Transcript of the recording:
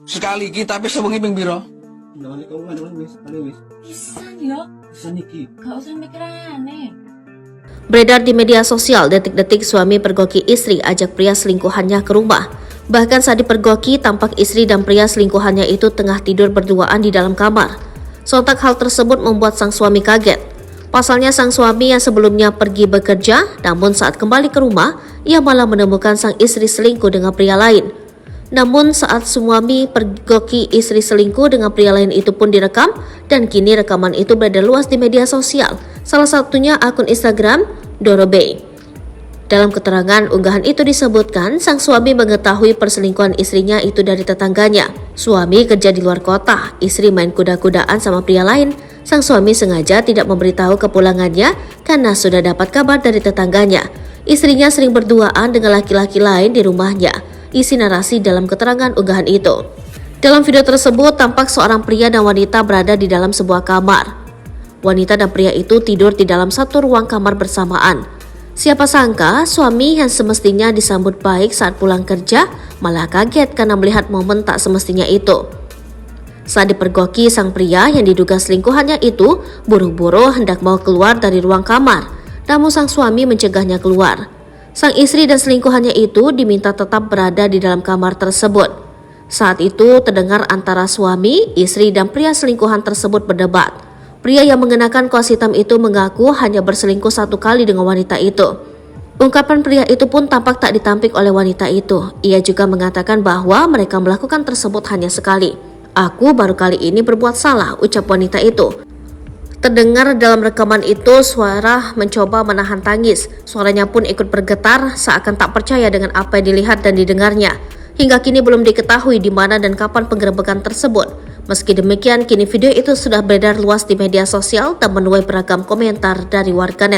Sekali kita tapi sebengi ping biro. Jangan kau ada wis, ada wis. Pisan yo. Bisa niki. Gak usah mikir aneh. Beredar di media sosial detik-detik suami pergoki istri ajak pria selingkuhannya ke rumah. Bahkan saat dipergoki, tampak istri dan pria selingkuhannya itu tengah tidur berduaan di dalam kamar. Sontak hal tersebut membuat sang suami kaget. Pasalnya sang suami yang sebelumnya pergi bekerja, namun saat kembali ke rumah, ia malah menemukan sang istri selingkuh dengan pria lain. Namun saat suami pergoki istri selingkuh dengan pria lain itu pun direkam, dan kini rekaman itu beredar luas di media sosial, salah satunya akun Instagram Dorobey. Dalam keterangan unggahan itu disebutkan, sang suami mengetahui perselingkuhan istrinya itu dari tetangganya. Suami kerja di luar kota, istri main kuda-kudaan sama pria lain. Sang suami sengaja tidak memberitahu kepulangannya karena sudah dapat kabar dari tetangganya. Istrinya sering berduaan dengan laki-laki lain di rumahnya. Isi narasi dalam keterangan unggahan itu. Dalam video tersebut tampak seorang pria dan wanita berada di dalam sebuah kamar. Wanita dan pria itu tidur di dalam satu ruang kamar bersamaan. Siapa sangka suami yang semestinya disambut baik saat pulang kerja malah kaget karena melihat momen tak semestinya itu. Saat dipergoki, sang pria yang diduga selingkuhannya itu buru-buru hendak mau keluar dari ruang kamar, namun sang suami mencegahnya keluar. Sang istri dan selingkuhannya itu diminta tetap berada di dalam kamar tersebut. Saat itu terdengar antara suami, istri dan pria selingkuhan tersebut berdebat. Pria yang mengenakan kaos hitam itu mengaku hanya berselingkuh satu kali dengan wanita itu. Ungkapan pria itu pun tampak tak ditampik oleh wanita itu. Ia juga mengatakan bahwa mereka melakukan tersebut hanya sekali. Aku baru kali ini berbuat salah, ucap wanita itu. Terdengar dalam rekaman itu suara mencoba menahan tangis. Suaranya pun ikut bergetar seakan tak percaya dengan apa yang dilihat dan didengarnya. Hingga kini belum diketahui di mana dan kapan penggerebekan tersebut. Meski demikian, kini video itu sudah beredar luas di media sosial dan menuai beragam komentar dari warganet.